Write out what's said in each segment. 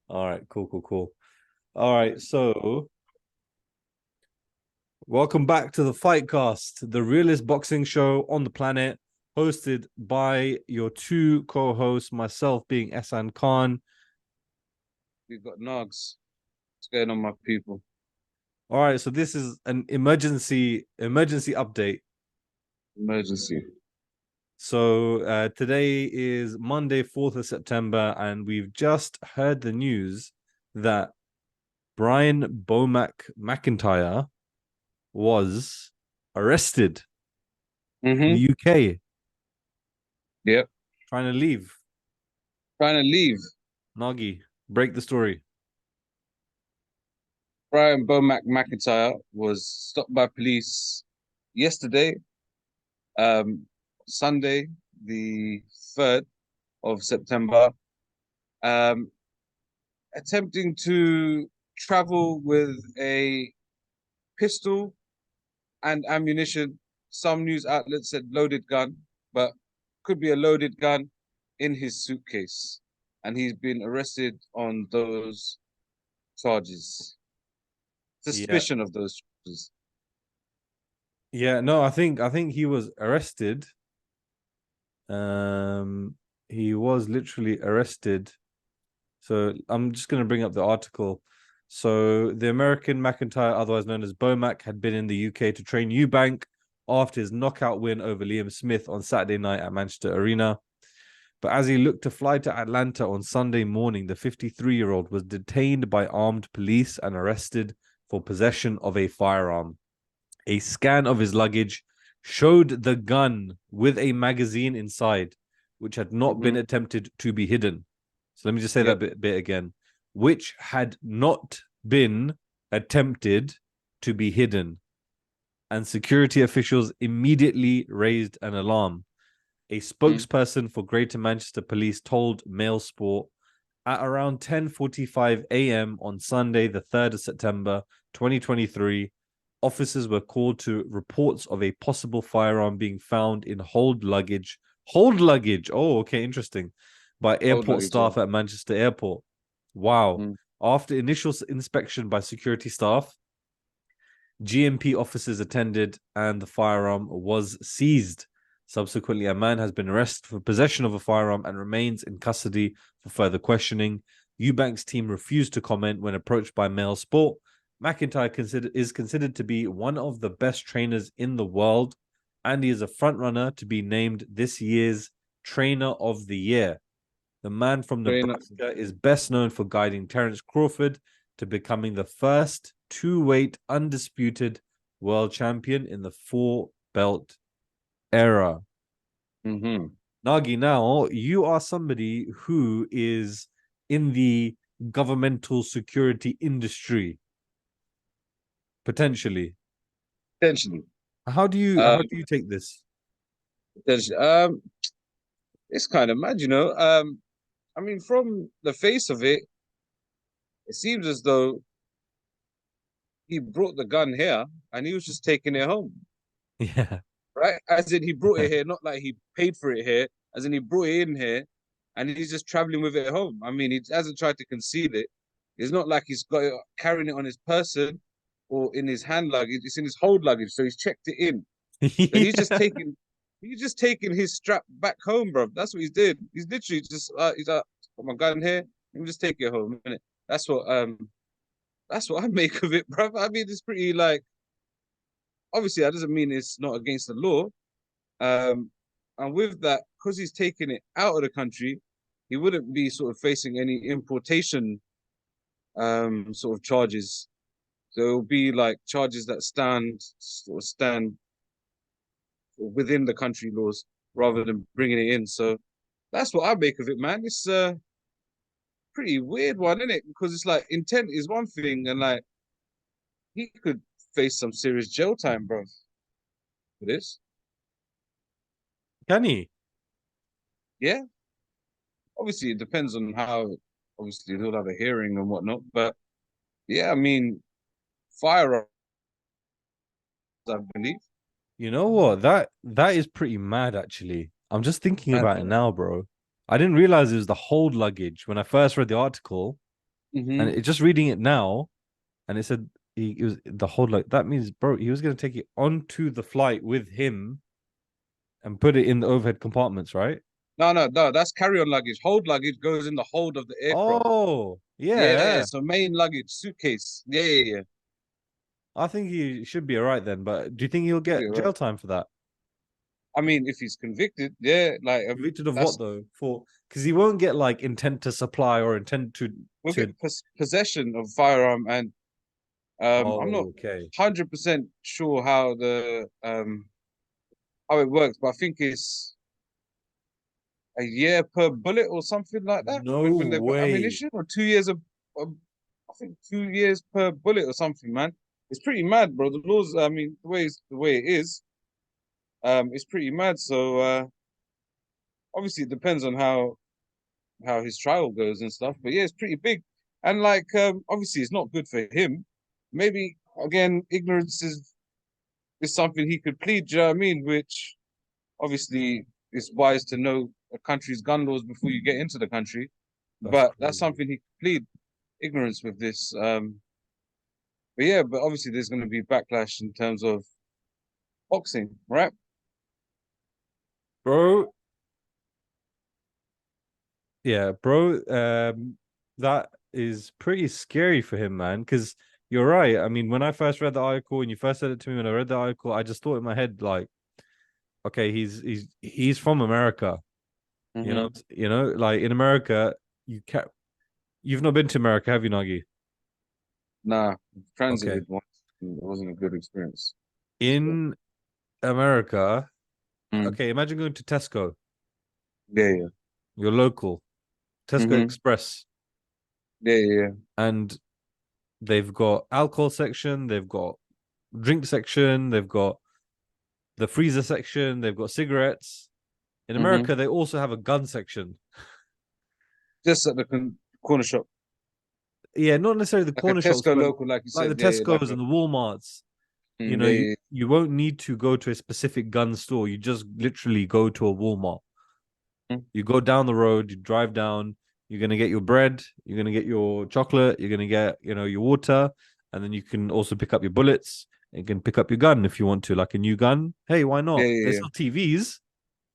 All right, cool. All right, so welcome back to the Fytcast, the realest boxing show on the planet, hosted by your two co-hosts, myself being Ehsan Khan. We've got Nogs. What's going on, my people? All right, so this is an emergency update. Emergency. So today is Monday, 4th of September, and we've just heard the news that Brian Bomac Macintyre was arrested in the Mm-hmm. UK Yep. trying to leave. Trying to leave. Nagi, break the story. Brian Bomac Macintyre was stopped by police yesterday, um, Sunday, the 3rd of September, um, attempting to travel with a pistol and ammunition. Some news outlets said loaded gun, but could be a loaded gun in his suitcase. And he's been arrested on those charges, Yeah, suspicion of those charges. yeah. No, I think he was arrested. Um, he was literally arrested. So I'm just going to bring up the article. So the American McIntyre, otherwise known as Bomac, had been in the UK to train Eubank after his knockout win over Liam Smith on Saturday night at Manchester Arena. But as he looked to fly to Atlanta on Sunday morning, the 53-year-old was detained by armed police and arrested for possession of a firearm. A scan of his luggage showed the gun with a magazine inside, which had not been Mm-hmm. attempted to be hidden. So let me just say that Yep. bit again. Which had not been attempted to be hidden. And security officials immediately raised an alarm. A Mm-hmm. spokesperson for Greater Manchester Police told Mail Sport at around 10:45 a.m. on Sunday, the 3rd of September, 2023, officers were called to reports of a possible firearm being found in hold luggage. Hold luggage. Oh, okay, interesting. By Hold airport luggage. Yeah. staff at Manchester Airport. Wow. Mm. After initial inspection by security staff, GMP officers attended and the firearm was seized. Subsequently, a man has been arrested for possession of a firearm and remains in custody for further questioning. Eubank's team refused to comment when approached by Mail Sport. Macintyre is considered to be one of the best trainers in the world, and he is a frontrunner to be named this year's Trainer of the Year. The man from Trainer. Nebraska is best known for guiding Terence Crawford to becoming the first two-weight undisputed world champion in the four-belt era. Mm-hmm. Nagi, now you are somebody who is in the governmental security industry, potentially. Potentially. How Um, do you take this? potentially. It's kind of mad, you know. I mean, from the face of it, it seems as though he brought the gun here and he was just taking it home, Yeah. right? As in, he brought it here, not like he paid for it here. As in, he brought it in here, and he's just traveling with it home. I mean, he hasn't tried to conceal it. It's not like he's got it carrying it on his person or in his hand luggage. It's in his hold luggage, so he's checked it in. So he's just Yeah. taking, his strap back home, bro. That's what he's did. He's literally just he's like, got my gun here. Let me just take it home. Innit? That's what um that's what I make of it, bro. I mean, it's pretty like obviously that doesn't mean it's not against the law. Um, and with that, because he's taking it out of the country, he wouldn't be sort of facing any importation sort of charges. So it'll be like charges that stand within the country laws rather than bringing it in. So that's what I make of it, man. It's a pretty weird one, isn't it? Because it's like intent is one thing, and like he could face some serious jail time, bro, for this. Can he? Yeah, obviously it depends on how. Obviously they'll have a hearing and whatnot, but yeah, I mean firearms, I believe. You know what? That is pretty mad actually. I'm just thinking And about it now, bro. I didn't realize it was the hold luggage when I first read the article. And Mm-hmm. just reading it now, and it said it was the whole like that means, bro, he was gonna take it onto the flight with him and put it in the overhead compartments, right? No. That's carry-on luggage. Hold luggage goes in the hold of the aircraft. Oh, Yeah, yeah. so main luggage, suitcase. Yeah. I think he should be all right then. But do you think he'll Should be get alright. jail time for that? I mean, if he's convicted, yeah, like Convicted of what that's though? For because he won't get like intent to supply or intent we'll to. get possession of firearm, and I'm not Oh, okay. 100% sure how it works, but I think it's a year per bullet or something like that No when they've got way, ammunition, or 2 years of I think 2 years per bullet or something, man. It's pretty mad, bro. The laws, I mean, the way it is, it's pretty mad. So obviously it depends on how his trial goes and stuff. But yeah, it's pretty big. And like obviously it's not good for him. Maybe again, ignorance is something he could plead, do you know what I mean? Which obviously it's wise to know a country's gun laws before you get into the country. that's But that's crazy, something he could plead ignorance with this. But yeah, but obviously there's going to be backlash in terms of boxing, right? bro. Yeah, bro. That is pretty scary for him, man. Because you're right. I mean, when I first read the article and you first said it to me when I read the article, I just thought in my head like, okay, he's from America. Mm-hmm. Like in America, you can you've not been to America, have you, Nagi? Nah, Okay. transited once. It wasn't a good experience. So, In America, mm, okay, imagine going to Tesco, yeah. your local Tesco Mm-hmm. Express, Yeah. and they've got alcohol section, they've got drink section, they've got the freezer section, they've got cigarettes. In Mm-hmm. America, they also have a gun section. Just at the corner shop, Yeah, not necessarily the like a corner shops, Tesco but local, like you like said. the Yeah, like Tesco's a and the Walmarts. yeah, You won't need to go to a specific gun store. You just literally go to a Walmart. Mm. You go down the road, you drive down, you're gonna get your bread, you're gonna get your chocolate, you're gonna get, your water, and then you can also pick up your bullets. You can pick up your gun if you want to, like a new gun. Hey, why not? They Yeah. sell TVs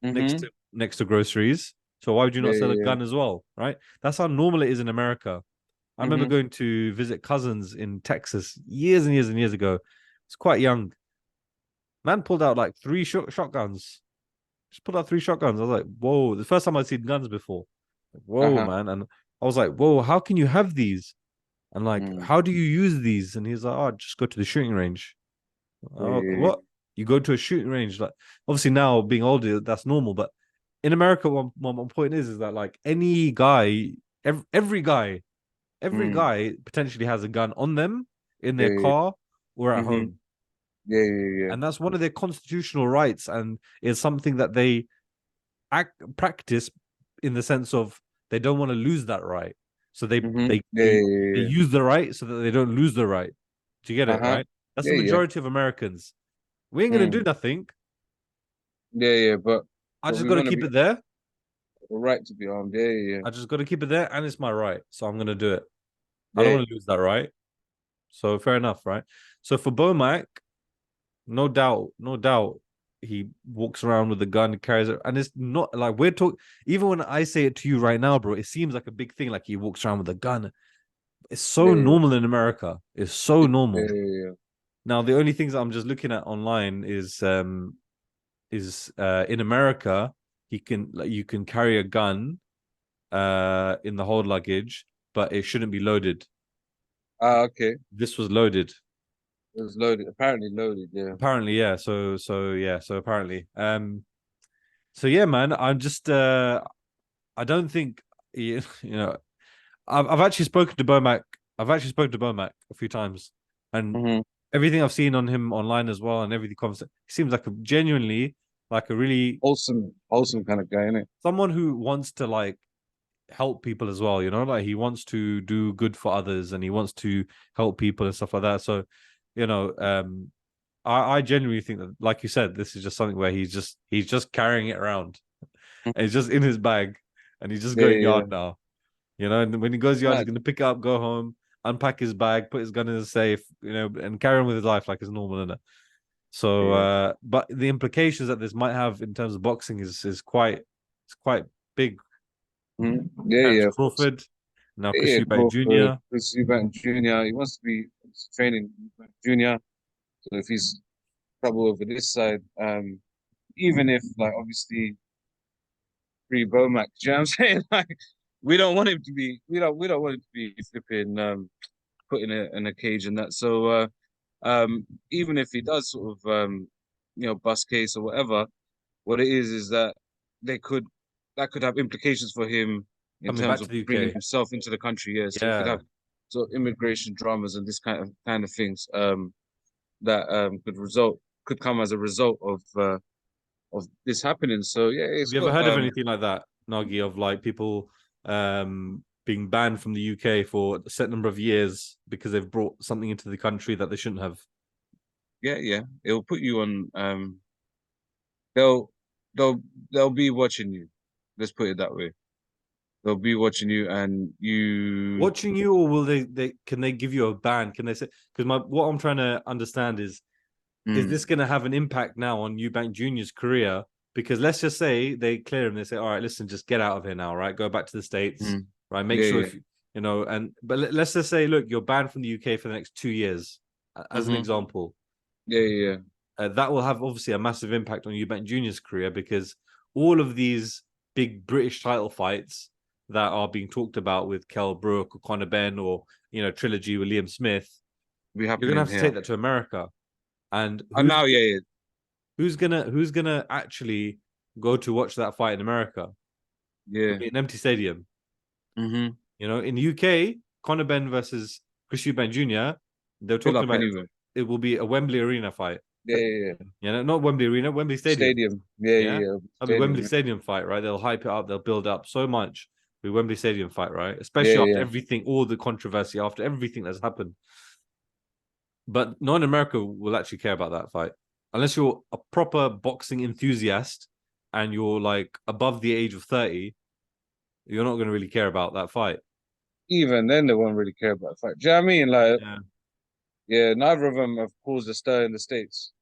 Mm-hmm. next to groceries. So why would you not sell a Yeah. gun as well? Right? That's how normal it is in America. I remember Mm-hmm. going to visit cousins in Texas years and years and years ago. It's quite young. Man pulled out like three shotguns. Just pulled out three shotguns. I was like, whoa. The first time I'd seen guns before. Whoa, Uh-huh. man. And I was like, whoa, how can you have these? And like, Mm. how do you use these? And he's like, oh, just go to the shooting range. Oh, Yeah. what? You go to a shooting range? Like, obviously now being older, that's normal. But in America, one point is that like any guy, every guy, every Mm. guy potentially has a gun on them in their Yeah. car or at Mm-hmm. home. Yeah. And that's one of their constitutional rights. And it's something that they practice in the sense of they don't want to lose that right. So they Mm-hmm. they they they Yeah. use the right so that they don't lose the right. Do you get it? Uh-huh. Right? That's the Yeah. majority of Americans. We ain't gonna do Mm. nothing. Yeah. I But just we gotta want to keep be it there. a right to be armed. Yeah. I just gotta keep it there, and it's my right. So I'm gonna do it. I don't Yeah. want to lose that right. So fair enough, right? So for Bomac, no doubt, he walks around with a gun, carries it, and it's not like we're talking. Even when I say it to you right now, bro, it seems like a big thing. Like he walks around with a gun. It's so Yeah. normal in America. It's so normal. Yeah. Now the only things I'm just looking at online is in America you can carry a gun in the hold luggage, but it shouldn't be loaded. Ah, okay. This was loaded. It was loaded. Apparently loaded. Yeah. Apparently, yeah. So apparently. So yeah, man. I'm just I don't think you know I've actually spoken to Bomac. I've actually spoken to Bomac a few times, and Mm-hmm. everything I've seen on him online as well, and everything he seems like a genuinely like a really Wholesome kind of guy, innit? someone who wants to like help people as well. Like he wants to do good for others, and he wants to help people and stuff like that. So, you know, um, I genuinely think that, like you said, this is just something where he's just carrying it around. And it's just in his bag, and he's just going Yeah. yard now. You know, and when he goes yard, he's Mad. gonna pick it up, go home, unpack his bag, put his gun in the safe, you know, and carry on with his life like it's normal, isn't it? So, Yeah, but the implications that this might have in terms of boxing is quite big. yeah, Terence yeah, of course. Crawford, now Chris Yeah, Eubank Crawford, Jr. Chris Eubank Jr. He wants to be training Eubank Jr. So if he's trouble over this side, even if like obviously free Bomac, do you know what I'm saying? Like we don't want him to be, we don't want him to be flipping, put in a cage and that. So even if he does sort of bust case or whatever, what it is that they could that could have implications for him in Coming terms back to of the bringing UK. himself into the country. Yeah, so he could Yeah. have sort of immigration dramas and this kind of things that could come as a result of this happening. So yeah, Have it's you ever got heard of anything like that, Nagi, of like people being banned from the UK for a set number of years because they've brought something into the country that they shouldn't have? yeah, it'll put you on they'll they'll they'll be watching you. Let's put it that way. They'll be watching you and you Watching you, or will they can they give you a ban? Can they say, because my what I'm trying to understand is mm, this going to have an impact now on Eubank Jr.'s career? Because let's just say they clear him, they say, all right, listen, just get out of here now, right? Go back to the States, mm, right? Make yeah, sure yeah. if you know, and but let's just say, look, you're banned from the UK for the next 2 years, as an Mm-hmm. example. Yeah. That will have obviously a massive impact on Eubank Jr.'s career because all of these big British title fights that are being talked about with Kell Brook or Conor Benn or trilogy with Liam Smith, Be you're gonna happening have to here. take that to America. And And now, yeah. who's gonna actually go to watch that fight in America? It'll Yeah. be an empty stadium. Mm-hmm. In the UK, Conor Benn versus Chris Eubank Jr. They're Fill talking up about anyway. it will be a Wembley Arena fight. Yeah. Not Wembley Arena, Wembley Stadium. Stadium. Yeah, Yeah, yeah. that'll be Wembley Stadium. Stadium fight, right? They'll hype it up, they'll build up so much. It'll be Wembley Stadium fight, right? Yeah, Especially after yeah. everything, all the controversy, after everything that's happened. But no one in America will actually care about that fight unless you're a proper boxing enthusiast and you're like above the age of 30. You're not going to really care about that fight. Even then, they won't really care about the fight. Do you know what I mean? Like, Yeah. yeah, neither of them have caused a stir in the States.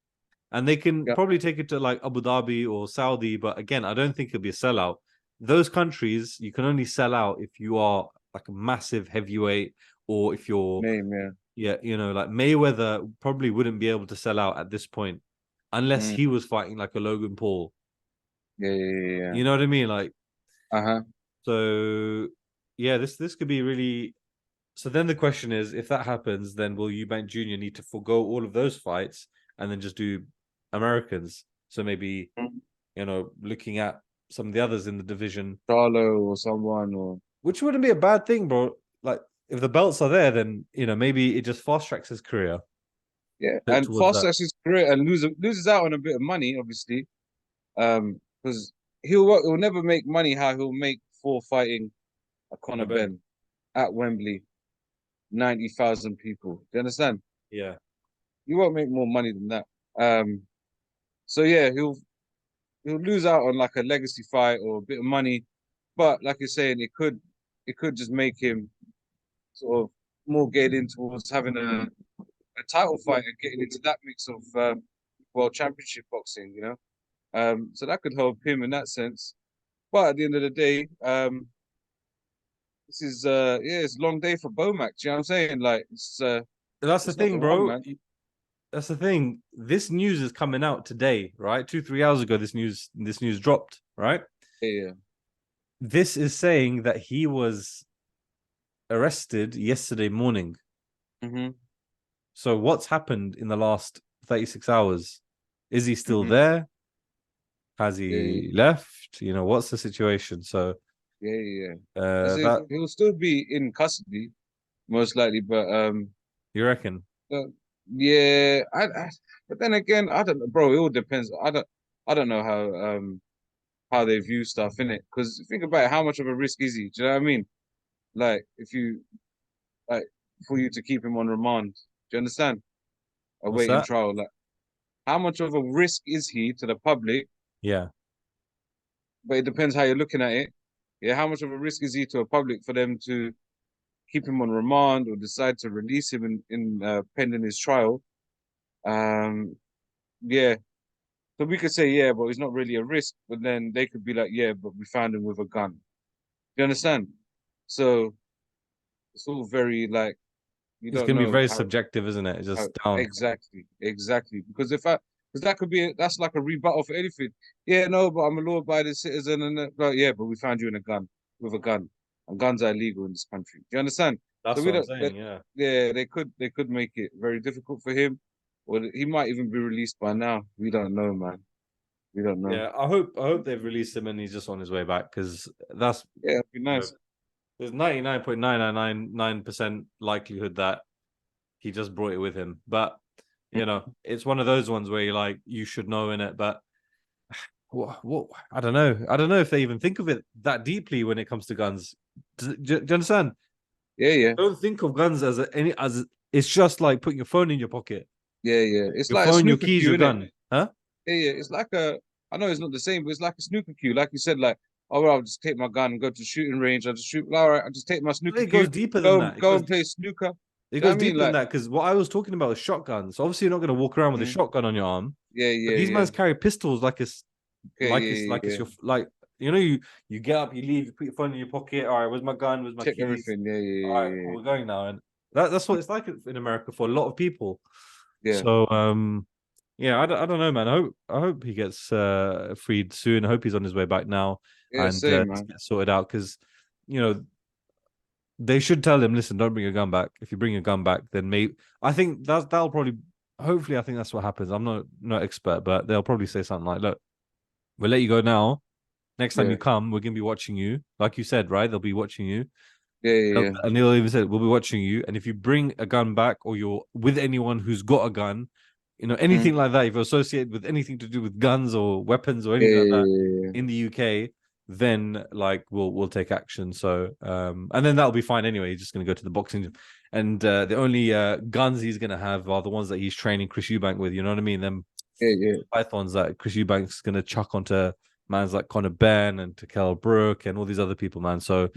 And they can Yeah. probably take it to like Abu Dhabi or Saudi, but again, I don't think it'll be a sellout. Those countries, you can only sell out if you are like a massive heavyweight, or if you're, Name, yeah. yeah, like Mayweather probably wouldn't be able to sell out at this point unless Mm. he was fighting like a Logan Paul. Yeah. You know what I mean? Like, Uh-huh. so yeah, this could be really. So then the question is, if that happens, then will Eubank Jr. need to forego all of those fights and then just do Americans? So maybe, Mm. looking at some of the others in the division, Charlo or someone or which wouldn't be a bad thing, bro. Like, if the belts are there, then maybe it just fast tracks his career yeah. And towards fast that. his career and loses out on a bit of money, obviously. Because he'll never make money how he'll make for fighting a On a Conor Ben. Ben at Wembley, 90,000 people. Do you understand? Yeah. You won't make more money than that. So yeah, he'll lose out on like a legacy fight or a bit of money, but like you're saying, it could just make him sort of more getting towards having a title fight and getting into that mix of world championship boxing, so that could help him in that sense. But at the end of the day, this is yeah, it's a long day for Bomac. Do you know what I'm saying? Like That's the it's not thing, the one, bro. man. That's the thing. This news is coming out today, right? 2-3 hours ago, this news dropped, right? Yeah. This is saying that he was arrested yesterday morning. Mm-hmm. So what's happened in the last 36 hours? Is he still Mm-hmm. there? Has Yeah. he left? What's the situation? So Yeah. I say that he'll still be in custody, most likely, but you reckon? uh, yeah, but then again, I don't know, bro. It all depends. I don't know how they view stuff in it. Because think about it, how much of a risk is he? Do you know what I mean? Like, if you like for you to keep him on remand, do you understand? What's Awaiting that? trial, like, how much of a risk is he to the public? Yeah. But it depends how you're looking at it. Yeah, how much of a risk is he to a public for them to keep him on remand or decide to release him in pending his trial? Um, yeah. So we could say, yeah, but he's not really a risk. But then they could be like, yeah, but we found him with a gun. You understand? So it's all very like you It's don't gonna be know very how, subjective, isn't it? It's how just down. exactly. Because that could be that's like a rebuttal for anything. Yeah, no, but I'm a law-abiding citizen, and but yeah, but we found you in a gun with a gun, and guns are illegal in this country. Do you understand? So That's we what I'm don't. saying. Yeah. Yeah, they could make it very difficult for him, or he might even be released by now. We don't know, man. We don't know. Yeah, I hope they've released him and he's just on his way back because that's Yeah, it'd be you know nice. there's 99.9999% likelihood that he just brought it with him. But it's one of those ones where you should know in it. But what I don't know. I don't know if they even think of it that deeply when it comes to guns. Do you understand? Yeah, yeah, Don't think of guns as it's just like putting your phone in your pocket. yeah. It's Your like a phone, your snooker keys, cue, your isn't it? gun. Huh? Yeah, yeah. It's like a. I know it's not the same, but it's like a snooker cue. Like you said, like, oh, well, I'll just take my gun and go to the shooting range. I'll just shoot. All right, I'll just take my snooker It goes cue, deeper than that. go and play snooker. It Do you know what goes I mean? deeper than Like, that because what I was talking about was shotguns. So obviously, you're not going to walk around with a mm, shotgun on your arm. yeah, But these yeah, yeah. mans carry pistols Okay, yeah, like yeah, it's yeah. your you get up, you leave, you put your phone in your pocket. All right, where's my gun? Where's my Check keys? everything. Yeah, All right, cool, yeah, we're going now, and that's what it's like in America for a lot of people. yeah, yeah. So yeah, I don't know, man. I hope he gets freed soon. I hope he's on his way back now Yeah, yeah, and same, just man. get sorted out because you know they should tell him, listen, don't bring a gun back. If you bring a gun back, then maybe I think that'll probably hopefully I think that's what happens. I'm not expert, but they'll probably say something like, look, we'll let you go now. Next time Yeah, you come, we're gonna be watching you. Like you said, right? They'll be watching you. yeah, yeah, yeah. And they'll even say, we'll be watching you. And if you bring a gun back or you're with anyone who's got a gun, Mm, anything like that, if you're associated with anything to do with guns or weapons or yeah, anything like yeah, that yeah, yeah. in the UK, then like we'll take action. So and then that'll be fine anyway. He's just gonna go to the boxing and the only guns he's gonna have are the ones that he's training Chris Eubank with, you know what I mean? Them Yeah, yeah. pythons that Chris Eubank's gonna chuck onto mans like Conor Ben and Takel Brook and all these other people, man. So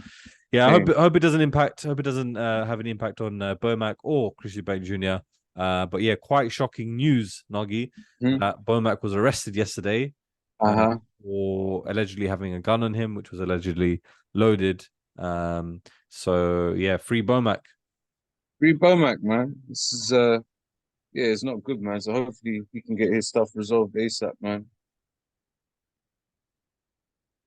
yeah, Same. I hope it doesn't impact. Hope it doesn't have any impact on Bomac or Chris Eubank Jr. But yeah, quite shocking news, Nagi, Mm, that Bomac was arrested yesterday uh-huh. for allegedly having a gun on him, which was allegedly loaded. So yeah, free Bomac. Free Bomac, man. This is yeah, it's not good, man. So hopefully he can get his stuff resolved ASAP, man.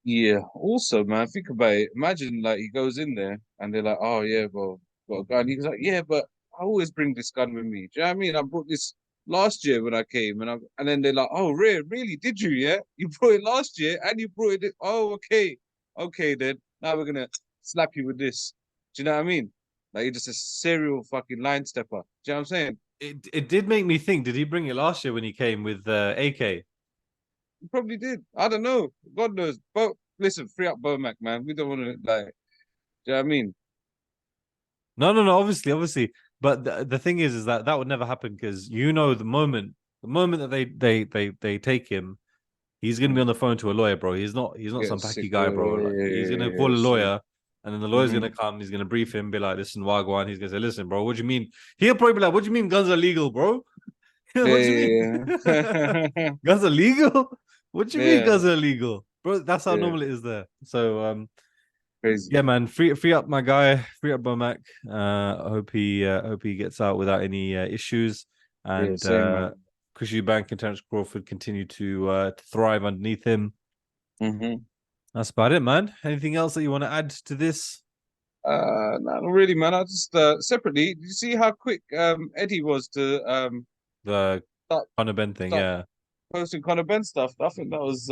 Yeah. Also, man, think about it. Imagine like he goes in there and they're like, "Oh yeah, well, got a gun." He's like, "Yeah, but I always bring this gun with me." Do you know what I mean? I brought this last year when I came, and then they're like, "Oh, really? Did you? Yeah, you brought it last year and you brought it. Oh, okay, okay, then now we're gonna slap you with this." Do you know what I mean? Like you're just a serial fucking line stepper. Do you know what I'm saying? It did make me think. Did he bring it last year when he came with AK? You probably did. I don't know. God knows. But listen, free up Bomac, man. We don't want to like. Do you know what I mean? No. Obviously. But the thing is that would never happen because the moment that they take him, he's gonna be on the phone to a lawyer, bro. He's not Get some sick. packy guy, bro. Like he's gonna call a Same. lawyer, and then the lawyer's Mm-hmm. gonna come. He's gonna brief him, be like, "Listen, Wagwan." He's gonna say, "Listen, bro, what do you mean?" He'll probably be like, "What do you mean guns are legal, bro? What do you mean Yeah. guns are legal? What do you mean Yeah. guns are legal, bro?" That's how Yeah. normal it is there. So Crazy. yeah, man, free up my guy, free up Bomac. I hope he gets out without any issues, Yeah. and Same, man. Chris Eubank and Terence Crawford continue to thrive underneath him. Mm-hmm. That's about it, man. Anything else that you want to add to this? Not really, man. I just separately. Did you see how quick Eddie was to The start Conor Ben thing, start yeah. posting Conor Ben stuff? I think that was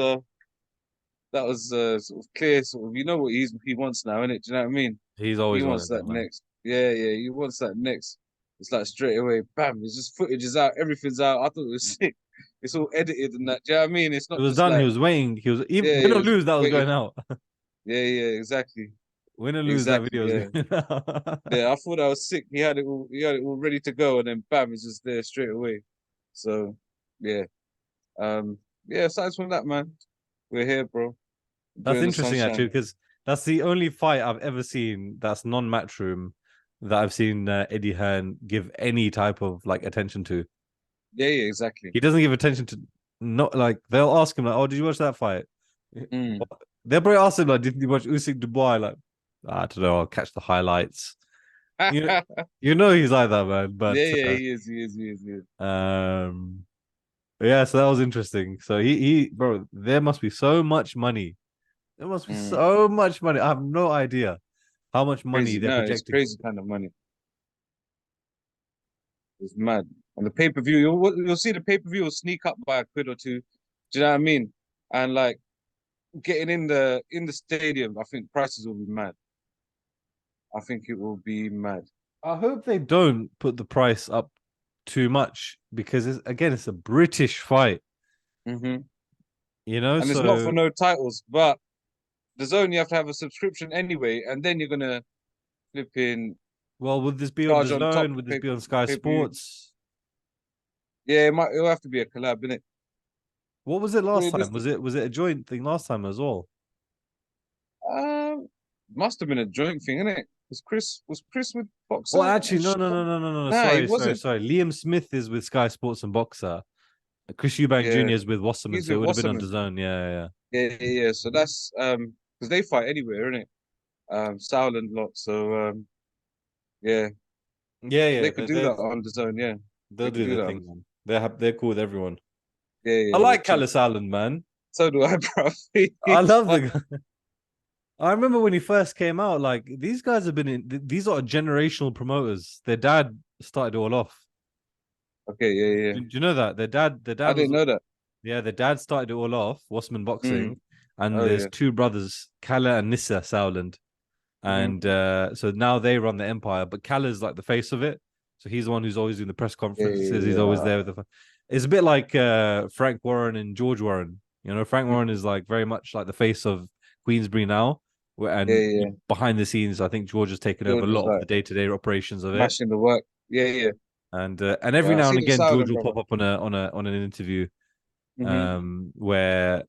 sort of clear. Sort of, you know what he wants now, innit? Do you know what I mean? He's He always wants wanted that, that man. next. Yeah, yeah. He wants that next. It's like straight away, bam. It's just footage is out. Everything's out. I thought it was sick. It's all edited and that. Do you know what I mean? It's It not was just done. He like, was waiting. He was even yeah, win he or was lose. That was waiting. going out. Yeah, yeah, exactly. Win or lose, that Exactly, video was yeah. going out. Yeah, I thought I was sick. He had it all ready to go, and then bam, it's just there straight away. So, yeah. Um, yeah, aside from that, man, we're here, bro. That's Enjoying the interesting, actually, sunshine. because That's the only fight I've ever seen that's non-matchroom that I've seen Eddie Hearn give any type of like attention to. Yeah, yeah, exactly. He doesn't give attention to not like they'll ask him like, "Oh, did you watch that fight?" Mm. They'll probably ask him like, "Did you watch Usyk Dubois?" Like, I don't know. I'll catch the highlights. You you know he's like that, man. But Yeah, yeah, he is. um, yeah. So that was interesting. So bro, there must be so much money. There must be Mm. so much money. I have no idea how much money Crazy. they're No, it's projecting. crazy kind of money. It's mad. And the pay-per-view, you'll see the pay-per-view will sneak up by a quid or two. Do you know what I mean? And like getting in the stadium, I think prices will be mad. I think it will be mad. I hope they don't put the price up too much because it's a British fight, Hmm. you know. And it's not for So no titles, but the zone you have to have a subscription anyway, and then you're gonna flip in well, would this be on charge on top DAZN? Would this be on Sky pay-per-view. Sports? Yeah, it'll have to be a collab, innit? What was it last time? Realistic. Was it a joint thing last time as well? Um, must have been a joint thing, innit? Was Chris with Oh, Boxer actually, and no, Sean? no, no, no, no, no. Nah, he Sorry, wasn't. sorry. Liam Smith is with Sky Sports and Boxer. Chris Eubank Yeah, Jr. is with Wasserman, he's so it with would have been on Wasserman. DAZN. Yeah, yeah, Yeah, yeah, yeah. So that's because they fight anywhere, innit? Sauerland lot. So yeah, yeah, they yeah. could do that on the zone. Yeah, They'll they could do do their that. thing, man. They're cool with everyone. Yeah, I yeah, they're like chilling. Callis Allen, man. So do I, bro. I He's love the fun. guy. I remember when he first came out, like these guys have been these are generational promoters. Their dad started it all off. Okay, yeah, yeah. Do you know that? Their I dad didn't was, know that. yeah, their dad started it all off, Wasserman Mm. Boxing. And Oh there's yeah. two brothers, Kala and Nissa Sowland. Hmm. And so now they run the empire, but Kala's like the face of it. So he's the one who's always doing the press Yeah, conferences. He's yeah, always yeah. there with the. It's a bit like Frank Warren and George Warren. You know, Frank Warren Mhm. is like very much like the face of Queensbury now. Yeah, And yeah. behind the scenes, I think George has taken over a George was lot of like the day-to-day operations of it. smashing the work. Yeah, yeah. And every Yeah, I now and see the again, George silent will brother. pop up on an interview Hmm. where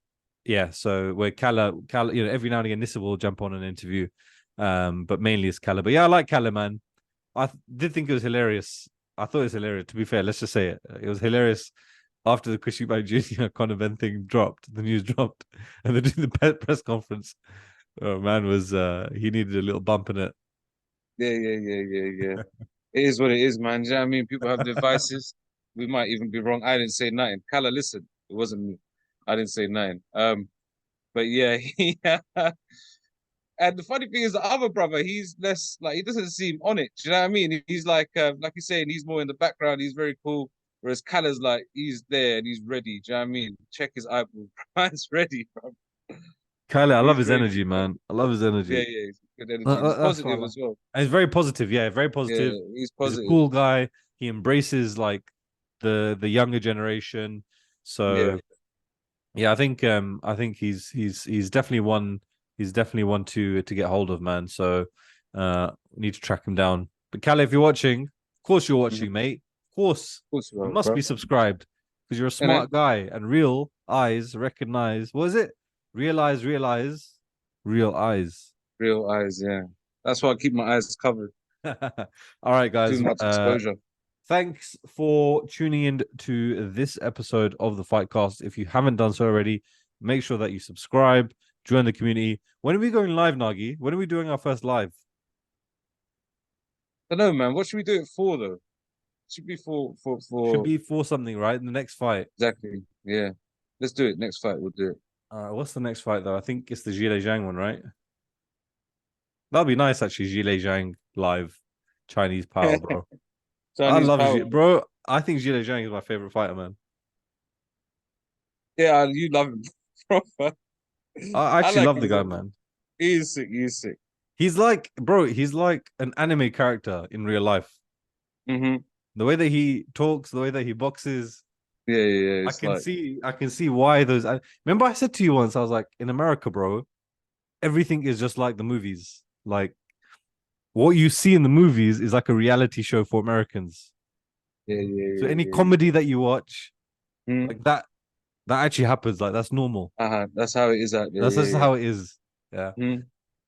yeah, so where Calla, you know, every now and again Nissa will jump on an interview, but mainly it's Calla. But yeah, I like Calla, man. Did think it was hilarious. I thought it was hilarious. To be fair, let's just say it. It was hilarious after the Chris Eubank Jr. Conor Ben thing dropped, the news dropped, and they're doing the press conference. Oh man, was he needed a little bump in it. Yeah, yeah, yeah, yeah, yeah. It is what it is, man. Do you know what I mean? People have devices. We might even be wrong. I didn't say nothing. Kala, listen, it wasn't me. I didn't say nothing. But yeah, yeah. And the funny thing is, the other brother, he's less like he doesn't seem on it. Do you know what I mean? He's like you're saying, he's more in the background. He's very cool. Whereas Kala's like he's there and he's ready. Do you know what I mean? Check his eyeball. Man's ready, bro. Kylie, I love He's his ready, energy, bro. man. I love his Yeah, energy. yeah. He's good energy. And he's That's what I positive like. as well. And he's very positive. Yeah, very Yeah, positive. he's He's a positive. cool guy. He embraces like the younger generation. Yeah. So yeah, I think he's definitely one to get hold of, man. So we need to track him down. But Callie, if you're watching, of course you're Mhm. watching, mate. Of course. Of course you You are, must bro. be subscribed because you're a And smart guy and real eyes recognize what is it? Realize, real eyes. real eyes, yeah. That's why I keep my eyes covered. All right, Too guys. much exposure. Thanks for tuning in to this episode of the Fytcast. If you haven't done so already, make sure that you subscribe, join the community. When are we going live, Nagi? When are we doing our first live? I don't know, man. What should we do it for though? Should be Should for be for something, right? In the next fight. exactly. Yeah. Let's do it. Next fight, we'll do it. What's the next fight though? I think it's the Zhile Zhang one, right? That'll be nice actually. Zhile Zhang live, Chinese power, bro. I Chinese love power. bro. I think Zhile Zhang is my favorite fighter, man. Yeah, you love him. Proper. I I actually like love him the as guy, well. man. He is sick. He is sick. He's like, bro, he's like an anime character in real life. Hmm. The way that he talks, the way that he boxes, Yeah, yeah, yeah. It's like I can see why those. Remember, I said to you once, I was like, in America, bro, everything is just like the movies. Like what you see in the movies is like a reality show for Americans. yeah, yeah, So yeah, any yeah, comedy that you watch, yeah. like that actually happens. Like that's normal. That's how it is out there. That's just Yeah, how it is. Yeah. yeah.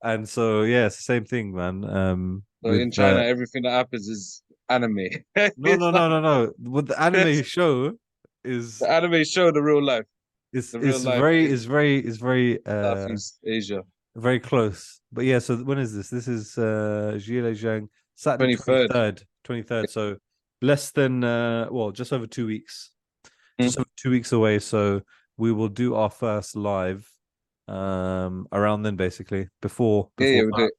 And so yeah, it's the same thing, man. So With in China, everything that happens is anime. no, It's no, like no, no, no. What the anime show the is anime show the real life. is The real is life very is is very is very Southeast Asia. very close. But yeah, so when is this? This is Jile Zhang, Saturday 23rd. 23rd. So less than well, just over 2 weeks. Just Mhm. over 2 weeks away. So we will do our first live around then basically Yeah, before we do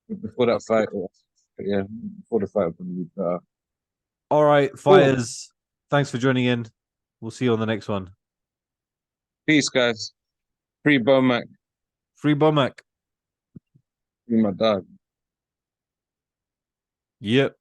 it before that fight. Yeah, before the fight will probably be better. All right, Cool. fires. Thanks for joining in. We'll see you on the next one. Peace, guys. Free Bomac. Free Bomac. Free my dog. Yep.